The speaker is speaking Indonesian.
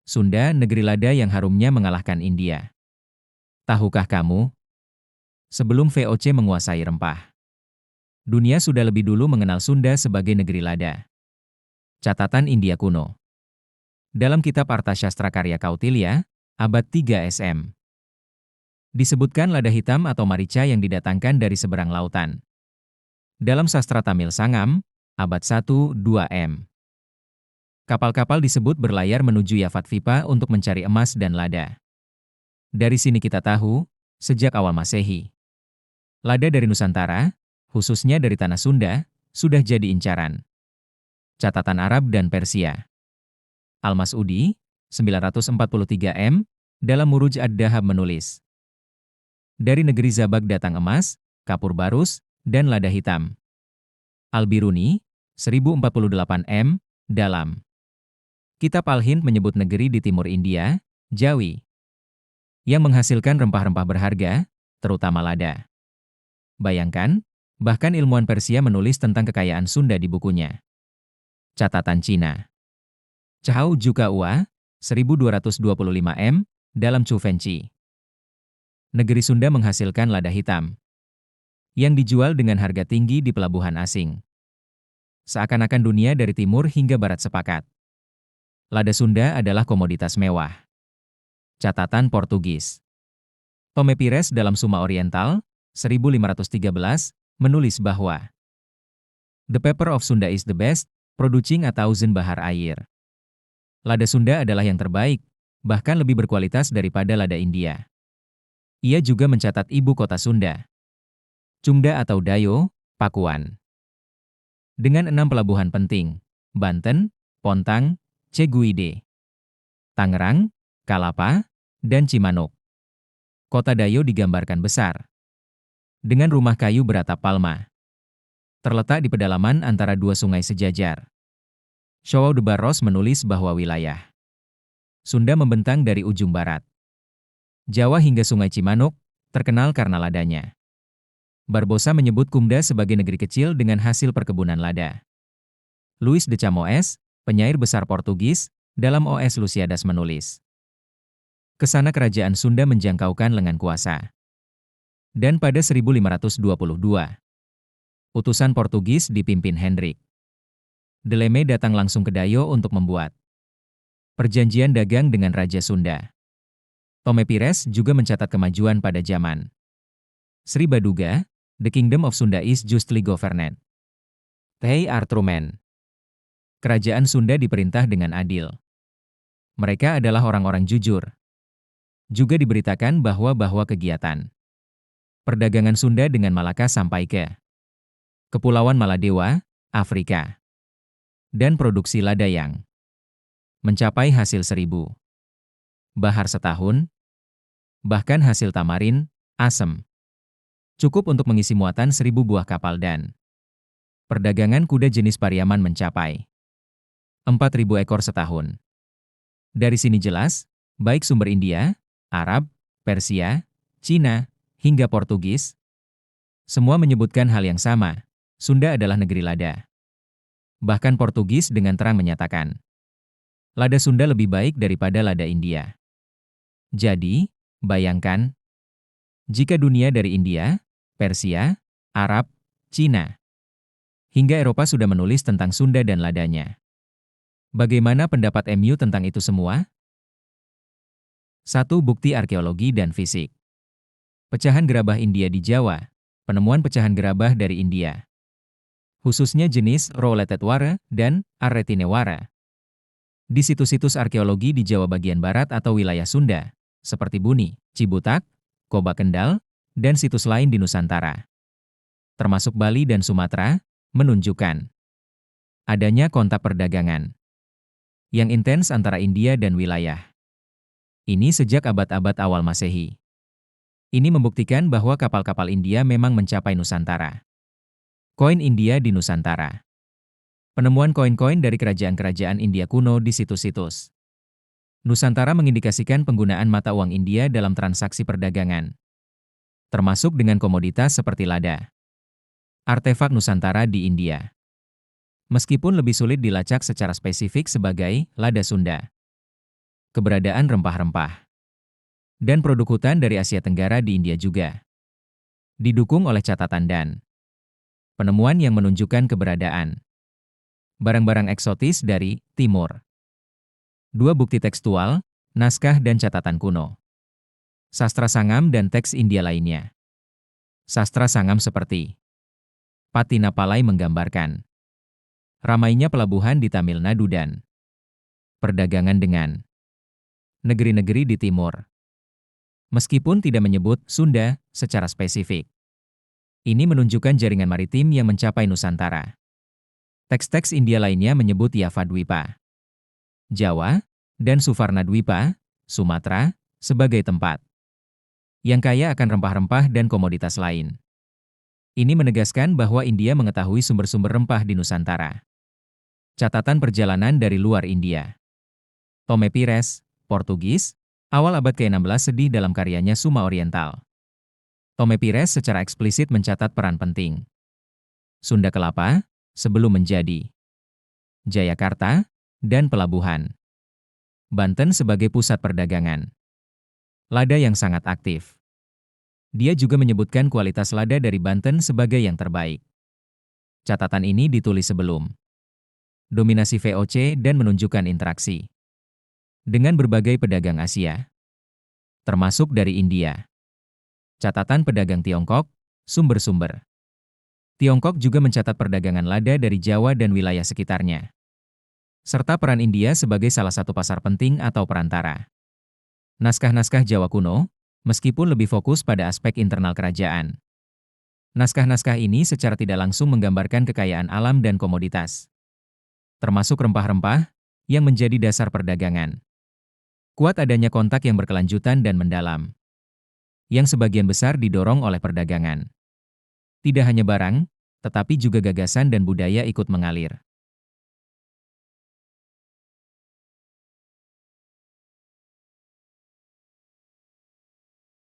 Sunda, negeri lada yang harumnya mengalahkan India. Tahukah kamu, sebelum VOC menguasai rempah, dunia sudah lebih dulu mengenal Sunda sebagai negeri lada. Catatan India kuno. Dalam kitab Arthashastra karya Kautilya, abad 3 SM, disebutkan lada hitam atau marica yang didatangkan dari seberang lautan. Dalam sastra Tamil Sangam, abad 1-2 M, kapal-kapal disebut berlayar menuju Yavatvipa untuk mencari emas dan lada. Dari sini kita tahu, sejak awal Masehi, lada dari Nusantara, khususnya dari tanah Sunda, sudah jadi incaran. Catatan Arab dan Persia. Al-Mas'udi, 943 M, dalam Muruj ad-Dahab menulis, dari negeri Zabak datang emas, kapur barus, dan lada hitam. Al-Biruni, 1048 M, dalam Kitab Al-Hind menyebut negeri di timur India, Jawi, yang menghasilkan rempah-rempah berharga, terutama lada. Bayangkan, bahkan ilmuwan Persia menulis tentang kekayaan Sunda di bukunya. Catatan Cina. Chao Juka Ua, 1225 M, dalam Chu Fenchi. Negeri Sunda menghasilkan lada hitam, yang dijual dengan harga tinggi di pelabuhan asing. Seakan-akan dunia dari timur hingga barat sepakat, lada Sunda adalah komoditas mewah. Catatan Portugis. Tome Pires dalam Suma Oriental, 1513, menulis bahwa the pepper of Sunda is the best, producing a thousand bahar air. Lada Sunda adalah yang terbaik, bahkan lebih berkualitas daripada lada India. Ia juga mencatat ibu kota Sunda, Chungda atau Dayo, Pakuan. Dengan 6 pelabuhan penting, Banten, Pontang, Ceguide, Tangerang, Kalapa, dan Cimanuk. Kota Dayo digambarkan besar, dengan rumah kayu beratap palma. Terletak di pedalaman antara dua sungai sejajar. João de Barros menulis bahwa wilayah Sunda membentang dari ujung barat Jawa hingga sungai Cimanuk, terkenal karena ladanya. Barbosa menyebut Kumda sebagai negeri kecil dengan hasil perkebunan lada. Luis de Camões, penyair besar Portugis, dalam OS Lusíadas menulis, kesana kerajaan Sunda menjangkaukan lengan kuasa. Dan pada 1522, utusan Portugis dipimpin Hendrik de Leme datang langsung ke Dayo untuk membuat perjanjian dagang dengan Raja Sunda. Tome Pires juga mencatat kemajuan pada zaman Sri Baduga, the kingdom of Sunda is justly governed. They are true men. Kerajaan Sunda diperintah dengan adil. Mereka adalah orang-orang jujur. Juga diberitakan bahwa kegiatan perdagangan Sunda dengan Malaka sampai ke Kepulauan Maladewa, Afrika, dan produksi lada yang mencapai hasil 1000 bahar setahun, bahkan hasil tamarin, asem, cukup untuk mengisi muatan 1000 buah kapal dan perdagangan kuda jenis Pariaman mencapai 4000 ekor setahun. Dari sini jelas, baik sumber India, Arab, Persia, Cina, hingga Portugis, semua menyebutkan hal yang sama, Sunda adalah negeri lada. Bahkan Portugis dengan terang menyatakan, lada Sunda lebih baik daripada lada India. Jadi, bayangkan, jika dunia dari India, Persia, Arab, Cina, hingga Eropa sudah menulis tentang Sunda dan ladanya. Bagaimana pendapat MU tentang itu semua? 1. Bukti arkeologi dan fisik. Pecahan gerabah India di Jawa. Penemuan pecahan gerabah dari India, khususnya jenis Roulated Ware dan Arretine Ware, di situs-situs arkeologi di Jawa bagian barat atau wilayah Sunda, seperti Buni, Cibutak, Koba Kendal, dan situs lain di Nusantara, termasuk Bali dan Sumatera, menunjukkan adanya kontak perdagangan yang intens antara India dan wilayah ini sejak abad-abad awal Masehi. Ini membuktikan bahwa kapal-kapal India memang mencapai Nusantara. Koin India di Nusantara. Penemuan koin-koin dari kerajaan-kerajaan India kuno di situs-situs Nusantara mengindikasikan penggunaan mata uang India dalam transaksi perdagangan, termasuk dengan komoditas seperti lada. Artefak Nusantara di India, meskipun lebih sulit dilacak secara spesifik sebagai lada Sunda, keberadaan rempah-rempah, dan produk hutan dari Asia Tenggara di India juga. Didukung oleh catatan dan penemuan yang menunjukkan keberadaan barang-barang eksotis dari Timur. Dua bukti tekstual, naskah dan catatan kuno. Sastra Sangam dan teks India lainnya. Sastra Sangam seperti Patinapalai menggambarkan ramainya pelabuhan di Tamil Nadu dan perdagangan dengan negeri-negeri di timur. Meskipun tidak menyebut Sunda secara spesifik. Ini menunjukkan jaringan maritim yang mencapai Nusantara. Teks-teks India lainnya menyebut Java Dwipa, Jawa, dan Suvarna Dwipa, Sumatera, sebagai tempat yang kaya akan rempah-rempah dan komoditas lain. Ini menegaskan bahwa India mengetahui sumber-sumber rempah di Nusantara. Catatan perjalanan dari luar India. Tome Pires, Portugis, awal abad ke-16 sedih dalam karyanya Suma Oriental. Tome Pires secara eksplisit mencatat peran penting Sunda Kelapa, sebelum menjadi Jayakarta, dan pelabuhan Banten sebagai pusat perdagangan. Lada yang sangat aktif. Dia juga menyebutkan kualitas lada dari Banten sebagai yang terbaik. Catatan ini ditulis sebelum dominasi VOC dan menunjukkan interaksi dengan berbagai pedagang Asia, termasuk dari India. Catatan pedagang Tiongkok, sumber-sumber. Tiongkok juga mencatat perdagangan lada dari Jawa dan wilayah sekitarnya, serta peran India sebagai salah satu pasar penting atau perantara. Naskah-naskah Jawa kuno, meskipun lebih fokus pada aspek internal kerajaan. Naskah-naskah ini secara tidak langsung menggambarkan kekayaan alam dan komoditas, termasuk rempah-rempah, yang menjadi dasar perdagangan. Kuat adanya kontak yang berkelanjutan dan mendalam, yang sebagian besar didorong oleh perdagangan. Tidak hanya barang, tetapi juga gagasan dan budaya ikut mengalir.